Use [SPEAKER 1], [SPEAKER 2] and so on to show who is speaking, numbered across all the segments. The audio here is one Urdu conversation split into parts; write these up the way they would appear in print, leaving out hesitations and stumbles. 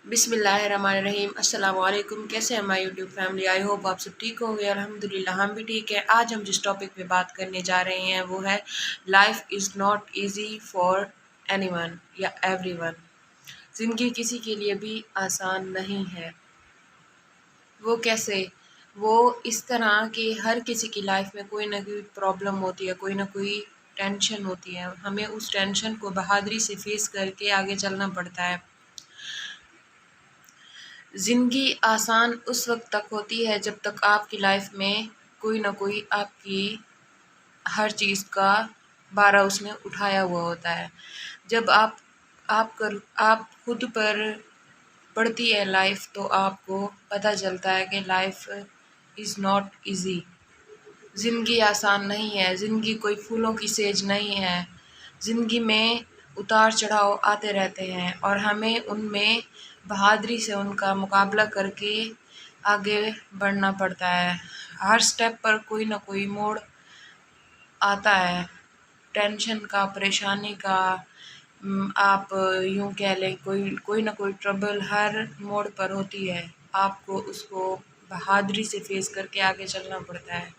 [SPEAKER 1] بسم اللہ الرحمن الرحیم۔ السلام علیکم، کیسے ہیں ہماری یوٹیوب فیملی؟ آئی ہوپ آپ سب ٹھیک ہوں گے۔ الحمدللہ ہم بھی ٹھیک ہیں۔ آج ہم جس ٹاپک پہ بات کرنے جا رہے ہیں وہ ہے life is not easy for any one یا ایوری ون۔ زندگی کسی کے لیے بھی آسان نہیں ہے۔ وہ کیسے؟ وہ اس طرح کہ ہر کسی کی لائف میں کوئی نہ کوئی پرابلم ہوتی ہے، کوئی نہ کوئی ٹینشن ہوتی ہے۔ ہمیں اس ٹینشن کو بہادری سے فیس کر کے آگے چلنا پڑتا ہے۔ زندگی آسان اس وقت تک ہوتی ہے جب تک آپ کی لائف میں کوئی نہ کوئی آپ کی ہر چیز کا بارہ اس نے اٹھایا ہوا ہوتا ہے۔ جب آپ خود پر پڑتی ہے لائف تو آپ کو پتہ چلتا ہے کہ لائف از ناٹ ایزی۔ زندگی آسان نہیں ہے، زندگی کوئی پھولوں کی سیج نہیں ہے۔ زندگی میں اتار چڑھاؤ آتے رہتے ہیں اور ہمیں ان میں بہادری سے ان کا مقابلہ کر کے آگے بڑھنا پڑتا ہے۔ ہر سٹیپ پر کوئی نہ کوئی موڑ آتا ہے، ٹینشن کا، پریشانی کا، آپ یوں کہہ لیں کوئی نہ کوئی ٹربل ہر موڑ پر ہوتی ہے۔ آپ کو اس کو بہادری سے فیس کر کے آگے چلنا پڑتا ہے۔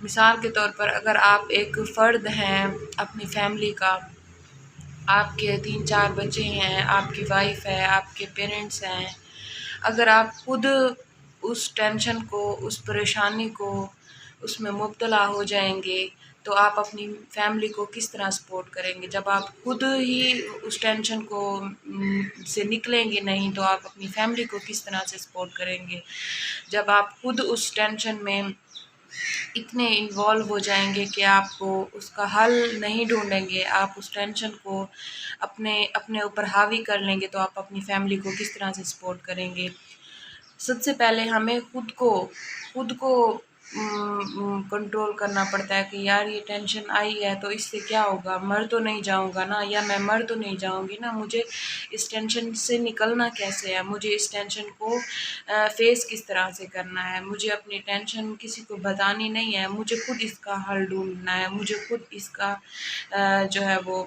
[SPEAKER 1] مثال کے طور پر اگر آپ ایک فرد ہیں اپنی فیملی کا، آپ کے 3-4 بچے ہیں، آپ کی وائف ہے، آپ کے پیرنٹس ہیں، اگر آپ خود اس ٹینشن کو، اس پریشانی کو، اس میں مبتلا ہو جائیں گے تو آپ اپنی فیملی کو کس طرح سپورٹ کریں گے؟ جب آپ خود ہی اس ٹینشن کو سے نکلیں گے نہیں تو آپ اپنی فیملی کو کس طرح سے سپورٹ کریں گے؟ جب آپ خود اس ٹینشن میں اتنے انوالو ہو جائیں گے کہ آپ کو اس کا حل نہیں ڈھونڈیں گے، آپ اس ٹینشن کو اپنے اوپر حاوی کر لیں گے تو آپ اپنی فیملی کو کس طرح سے سپورٹ کریں گے؟ سب سے پہلے ہمیں خود کو کنٹرول کرنا پڑتا ہے کہ یار یہ ٹینشن آئی ہے تو اس سے کیا ہوگا؟ مر تو نہیں جاؤں گا نا، یا میں مر تو نہیں جاؤں گی نا؟ مجھے اس ٹینشن سے نکلنا کیسے ہے؟ مجھے اس ٹینشن کو فیس کس طرح سے کرنا ہے؟ مجھے اپنی ٹینشن کسی کو بتانی نہیں ہے، مجھے خود اس کا حل ڈھونڈنا ہے، مجھے خود اس کا جو ہے وہ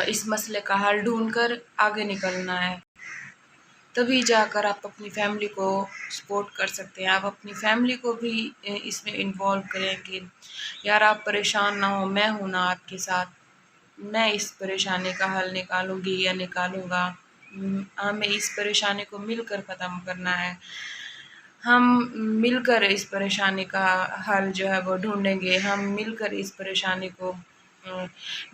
[SPEAKER 1] اس مسئلے کا حل ڈھونڈ کر آگے نکلنا ہے۔ تبھی جا کر آپ اپنی فیملی کو سپورٹ کر سکتے ہیں۔ آپ اپنی فیملی کو بھی اس میں انوالو کریں کہ یار آپ پریشان نہ ہو، میں ہوں نا آپ کے ساتھ، میں اس پریشانی کا حل نکالوں گی یا نکالوں گا۔ ہمیں اس پریشانی کو مل کر ختم کرنا ہے۔ ہم مل کر اس پریشانی کا حل جو ہے وہ ڈھونڈیں گے، ہم مل کر اس پریشانی کو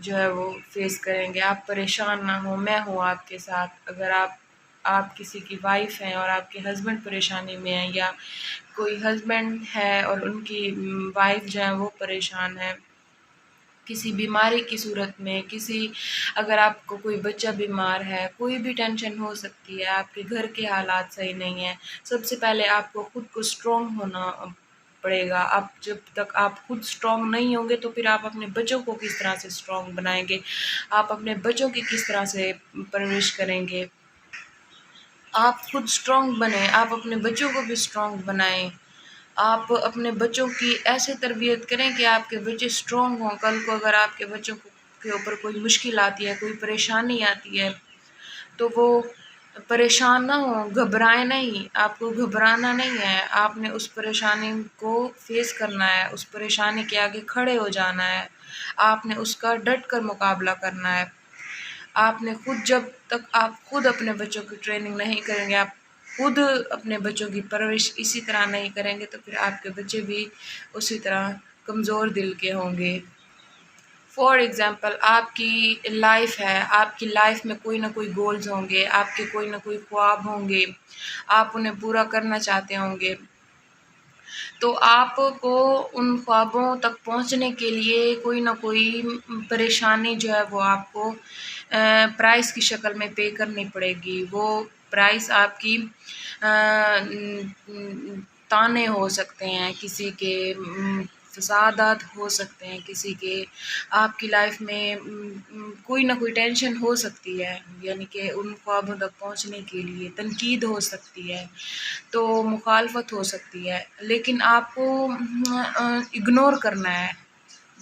[SPEAKER 1] جو ہے وہ فیس کریں گے۔ آپ پریشان نہ ہوں، میں ہوں آپ کے ساتھ۔ اگر آپ کسی کی وائف ہیں اور آپ کے ہسبینڈ پریشانی میں ہیں، یا کوئی ہسبینڈ ہے اور ان کی وائف جو ہے وہ پریشان ہے کسی بیماری کی صورت میں، اگر آپ کو کوئی بچہ بیمار ہے، کوئی بھی ٹینشن ہو سکتی ہے، آپ کے گھر کے حالات صحیح نہیں ہیں، سب سے پہلے آپ کو خود کو اسٹرانگ ہونا پڑے گا۔ جب تک آپ خود اسٹرانگ نہیں ہوں گے تو پھر آپ اپنے بچوں کو کس طرح سے اسٹرانگ بنائیں گے؟ آپ اپنے بچوں کی کس طرح سے پرورش کریں گے؟ آپ خود اسٹرانگ بنیں، آپ اپنے بچوں کو بھی اسٹرانگ بنائیں۔ آپ اپنے بچوں کی ایسے تربیت کریں کہ آپ کے بچے اسٹرانگ ہوں۔ کل کو اگر آپ کے بچوں کے اوپر کوئی مشکل آتی ہے، کوئی پریشانی آتی ہے تو وہ پریشان نہ ہوں، گھبرائیں نہیں۔ آپ کو گھبرانا نہیں ہے، آپ نے اس پریشانی کو فیس کرنا ہے، اس پریشانی کے آگے کھڑے ہو جانا ہے، آپ نے اس کا ڈٹ کر مقابلہ کرنا ہے۔ آپ نے جب تک آپ خود اپنے بچوں کی ٹریننگ نہیں کریں گے، آپ خود اپنے بچوں کی پرورش اسی طرح نہیں کریں گے تو پھر آپ کے بچے بھی اسی طرح کمزور دل کے ہوں گے۔ فار ایگزامپل آپ کی لائف ہے، آپ کی لائف میں کوئی نہ کوئی گولز ہوں گے، آپ کے کوئی نہ کوئی خواب ہوں گے، آپ انہیں پورا کرنا چاہتے ہوں گے، تو آپ کو ان خوابوں تک پہنچنے کے لیے کوئی نہ کوئی پریشانی جو ہے وہ آپ کو پرائز کی شکل میں پے کرنی پڑے گی۔ وہ پرائز آپ کی تانے ہو سکتے ہیں، کسی کے فسادات ہو سکتے ہیں، کسی کے آپ کی لائف میں کوئی نہ کوئی ٹینشن ہو سکتی ہے، یعنی کہ ان خوابوں تک پہنچنے کے لیے تنقید ہو سکتی ہے، تو مخالفت ہو سکتی ہے، لیکن آپ کو اگنور کرنا ہے۔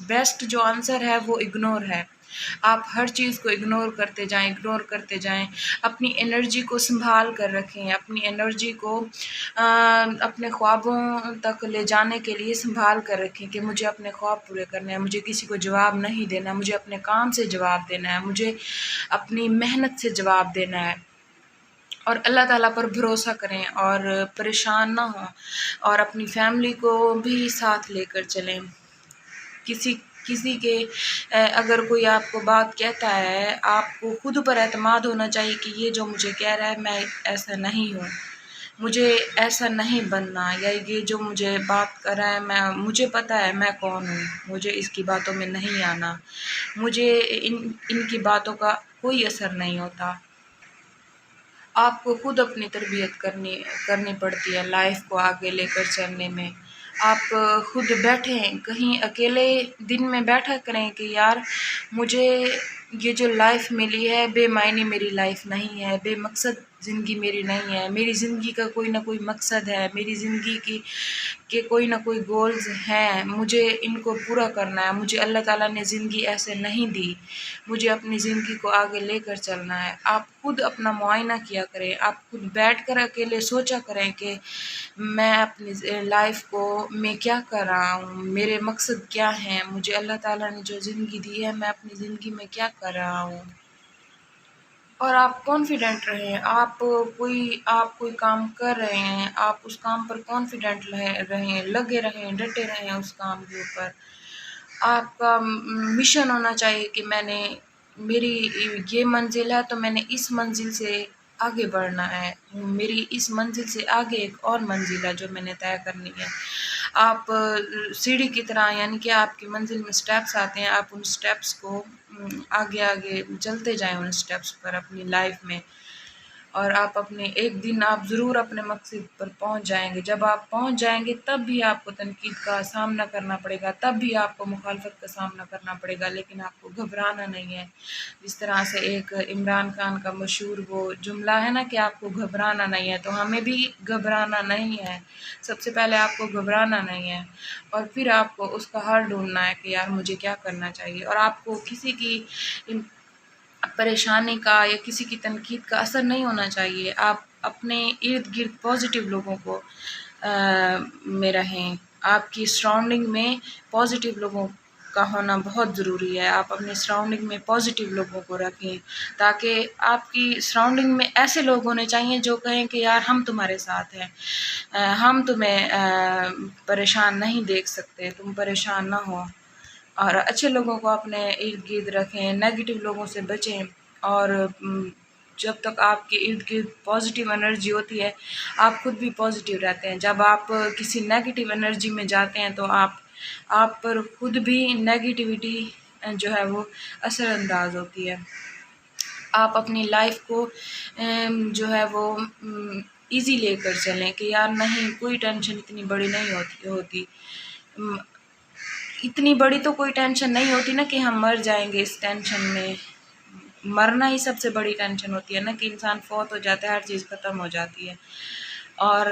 [SPEAKER 1] بیسٹ جو آنسر ہے وہ اگنور ہے۔ آپ ہر چیز کو اگنور کرتے جائیں، اپنی انرجی کو سنبھال کر رکھیں، اپنی انرجی کو اپنے خوابوں تک لے جانے کے لیے سنبھال کر رکھیں کہ مجھے اپنے خواب پورے کرنے ہیں، مجھے کسی کو جواب نہیں دینا، مجھے اپنے کام سے جواب دینا ہے، مجھے اپنی محنت سے جواب دینا ہے، اور اللہ تعالیٰ پر بھروسہ کریں اور پریشان نہ ہوں، اور اپنی فیملی کو بھی ساتھ لے کر چلیں۔ کسی کے اگر کوئی آپ کو بات کہتا ہے، آپ کو خود پر اعتماد ہونا چاہیے کہ یہ جو مجھے کہہ رہا ہے میں ایسا نہیں ہوں، مجھے ایسا نہیں بننا، یا یہ جو مجھے بات کر رہا ہے مجھے پتہ ہے میں کون ہوں، مجھے اس کی باتوں میں نہیں آنا، مجھے ان کی باتوں کا کوئی اثر نہیں ہوتا۔ آپ کو خود اپنی تربیت کرنی پڑتی ہے لائف کو آگے لے کر چلنے میں۔ آپ خود بیٹھیں، کہیں اکیلے دن میں بیٹھا کریں کہ یار مجھے یہ جو لائف ملی ہے بے معنی میری لائف نہیں ہے، بے مقصد زندگی میری نہیں ہے، میری زندگی کا کوئی نہ کوئی مقصد ہے، میری زندگی کے کوئی نہ کوئی گولز ہیں، مجھے ان کو پورا کرنا ہے، مجھے اللہ تعالیٰ نے زندگی ایسے نہیں دی، مجھے اپنی زندگی کو آگے لے کر چلنا ہے۔ آپ خود اپنا معائنہ کیا کریں، آپ خود بیٹھ کر اکیلے سوچا کریں کہ میں اپنی لائف کو میں کیا کر رہا ہوں، میرے مقصد کیا ہیں، مجھے اللہ تعالیٰ نے جو زندگی دی ہے میں اپنی زندگی میں کیا کر رہا ہوں۔ اور آپ کانفیڈنٹ رہیں، آپ کوئی کام کر رہے ہیں، آپ اس کام پر کانفیڈنٹ رہیں، لگے رہیں، ڈٹے رہیں اس کام کے اوپر۔ آپ کا مشن ہونا چاہیے کہ میری یہ منزل ہے تو میں نے اس منزل سے آگے بڑھنا ہے، میری اس منزل سے آگے ایک اور منزل ہے جو میں نے طے کرنی ہے۔ آپ سیڑھی کی طرح، یعنی کہ آپ کی منزل میں سٹیپس آتے ہیں، آپ ان سٹیپس کو آگے چلتے جائیں ان سٹیپس پر اپنی لائف میں، اور آپ ایک دن آپ ضرور اپنے مقصد پر پہنچ جائیں گے۔ جب آپ پہنچ جائیں گے تب بھی آپ کو تنقید کا سامنا کرنا پڑے گا، تب بھی آپ کو مخالفت کا سامنا کرنا پڑے گا، لیکن آپ کو گھبرانا نہیں ہے۔ جس طرح سے ایک عمران خان کا مشہور وہ جملہ ہے نا کہ آپ کو گھبرانا نہیں ہے، تو ہمیں بھی گھبرانا نہیں ہے۔ سب سے پہلے آپ کو گھبرانا نہیں ہے، اور پھر آپ کو اس کا حل ڈھونڈنا ہے کہ یار مجھے کیا کرنا چاہیے، اور آپ کو کسی کی پریشانی کا یا کسی کی تنقید کا اثر نہیں ہونا چاہیے۔ آپ اپنے ارد گرد پازیٹیو لوگوں کو میں رہیں، آپ کی سراؤنڈنگ میں پازیٹیو لوگوں کا ہونا بہت ضروری ہے۔ آپ اپنے سراؤنڈنگ میں پازیٹیو لوگوں کو رکھیں، تاکہ آپ کی سراؤنڈنگ میں ایسے لوگ ہونے چاہیے جو کہیں کہ یار ہم تمہارے ساتھ ہیں، ہم تمہیں پریشان نہیں دیکھ سکتے، تم پریشان نہ ہو۔ اور اچھے لوگوں کو اپنے ارد گرد رکھیں، نیگیٹو لوگوں سے بچیں، اور جب تک آپ کے ارد گرد پازیٹیو انرجی ہوتی ہے آپ خود بھی پازیٹیو رہتے ہیں۔ جب آپ کسی نیگیٹو انرجی میں جاتے ہیں تو آپ پر خود بھی نیگیٹیوٹی جو ہے وہ اثر انداز ہوتی ہے۔ آپ اپنی لائف کو جو ہے وہ ایزی لے کر چلیں کہ یار نہیں، کوئی ٹینشن اتنی بڑی نہیں ہوتی، اتنی بڑی تو کوئی ٹینشن نہیں ہوتی نا کہ ہم مر جائیں گے اس ٹینشن میں۔ مرنا ہی سب سے بڑی ٹینشن ہوتی ہے نا کہ انسان فوت ہو جاتا ہے، ہر چیز ختم ہو جاتی ہے، اور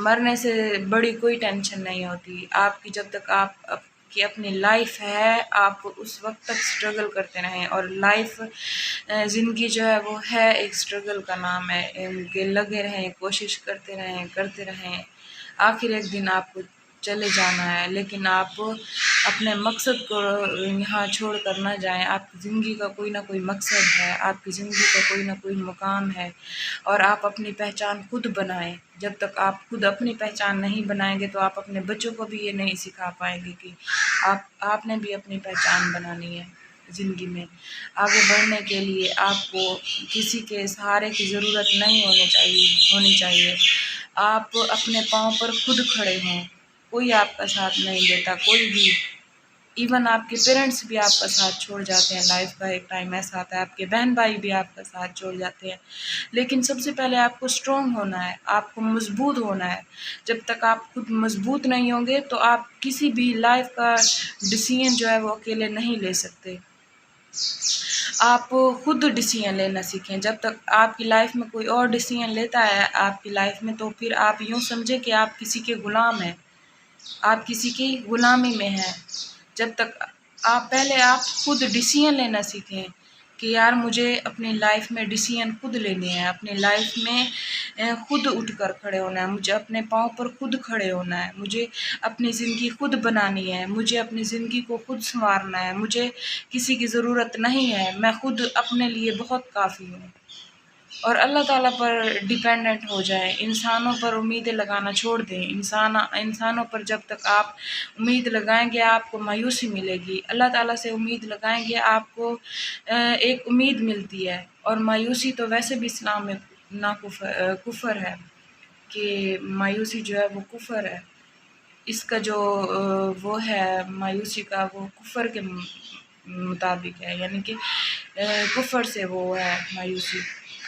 [SPEAKER 1] مرنے سے بڑی کوئی ٹینشن نہیں ہوتی۔ آپ کی جب تک آپ کی اپنی لائف ہے آپ اس وقت تک سٹرگل کرتے رہیں، اور لائف زندگی جو ہے وہ ہے ایک سٹرگل کا نام ہے، کہ لگے رہیں، کوشش کرتے رہیں، آخر ایک دن آپ کو چلے جانا ہے، لیکن آپ اپنے مقصد کو یہاں چھوڑ کر نہ جائیں۔ آپ کی زندگی کا کوئی نہ کوئی مقصد ہے، آپ کی زندگی کا کوئی نہ کوئی مقام ہے، اور آپ اپنی پہچان خود بنائیں۔ جب تک آپ خود اپنی پہچان نہیں بنائیں گے تو آپ اپنے بچوں کو بھی یہ نہیں سکھا پائیں گے کہ آپ نے بھی اپنی پہچان بنانی ہے زندگی میں۔ آگے بڑھنے کے لیے آپ کو کسی کے سہارے کی ضرورت نہیں ہونی چاہیے۔ آپ اپنے پاؤں پر خود کھڑے ہوں، کوئی آپ کا ساتھ نہیں دیتا، کوئی بھی، ایون آپ کے پیرنٹس بھی آپ کا ساتھ چھوڑ جاتے ہیں۔ لائف کا ایک ٹائم ایسا آتا ہے آپ کے بہن بھائی بھی آپ کا ساتھ چھوڑ جاتے ہیں، لیکن سب سے پہلے آپ کو اسٹرانگ ہونا ہے، آپ کو مضبوط ہونا ہے۔ جب تک آپ خود مضبوط نہیں ہوں گے تو آپ کسی بھی لائف کا ڈیسیژن جو ہے وہ اکیلے نہیں لے سکتے۔ آپ خود ڈیسیژن لینا سیکھیں۔ جب تک آپ کی لائف میں کوئی اور ڈیسیژن لیتا ہے آپ کی لائف میں، تو پھر آپ یوں سمجھیں کہ آپ کسی کے غلام ہیں، آپ کسی کی غلامی میں ہیں۔ جب تک
[SPEAKER 2] پہلے آپ خود ڈیسیژن لینا سیکھیں کہ یار مجھے اپنی لائف میں ڈیسیژن خود لینے ہیں، اپنی لائف میں خود اٹھ کر کھڑے ہونا ہے، مجھے اپنے پاؤں پر خود کھڑے ہونا ہے، مجھے اپنی زندگی خود بنانی ہے، مجھے اپنی زندگی کو خود سنوارنا ہے، مجھے کسی کی ضرورت نہیں ہے، میں خود اپنے لیے بہت کافی ہوں۔ اور اللہ تعالیٰ پر ڈیپینڈنٹ ہو جائیں، انسانوں پر امیدیں لگانا چھوڑ دیں۔ انسانوں پر جب تک آپ امید لگائیں گے آپ کو مایوسی ملے گی، اللہ تعالیٰ سے امید لگائیں گے آپ کو ایک امید ملتی ہے۔ اور مایوسی تو ویسے بھی اسلام میں کفر ہے، کہ مایوسی جو ہے وہ کفر ہے، اس کا جو وہ ہے مایوسی کا، وہ کفر کے مطابق ہے، یعنی کہ کفر سے وہ ہے مایوسی۔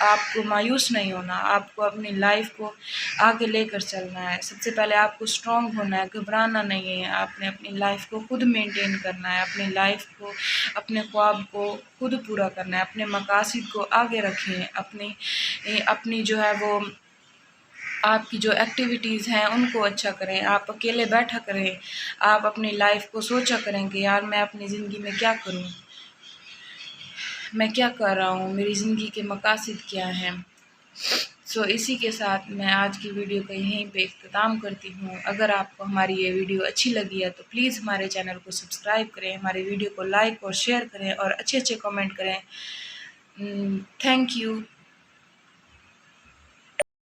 [SPEAKER 2] آپ کو مایوس نہیں ہونا، آپ کو اپنی لائف کو آگے لے کر چلنا ہے۔ سب سے پہلے آپ کو اسٹرانگ ہونا ہے، گھبرانا نہیں ہے، آپ نے اپنی لائف کو خود مینٹین کرنا ہے، اپنی لائف کو، اپنے خواب کو خود پورا کرنا ہے، اپنے مقاصد کو آگے رکھیں، اپنی جو ہے وہ آپ کی جو ایکٹیویٹیز ہیں ان کو اچھا کریں۔ آپ اکیلے بیٹھا کریں، آپ اپنی لائف کو سوچا کریں کہ یار میں اپنی زندگی میں کیا کروں، میں کیا کر رہا ہوں، میری زندگی کے مقاصد کیا ہیں۔ اسی کے ساتھ میں آج کی ویڈیو کا یہیں پہ اختتام کرتی ہوں۔ اگر آپ کو ہماری یہ ویڈیو اچھی لگی ہے تو پلیز ہمارے چینل کو سبسکرائب کریں، ہماری ویڈیو کو لائک اور شیئر کریں اور اچھے کامنٹ کریں۔ Thank you.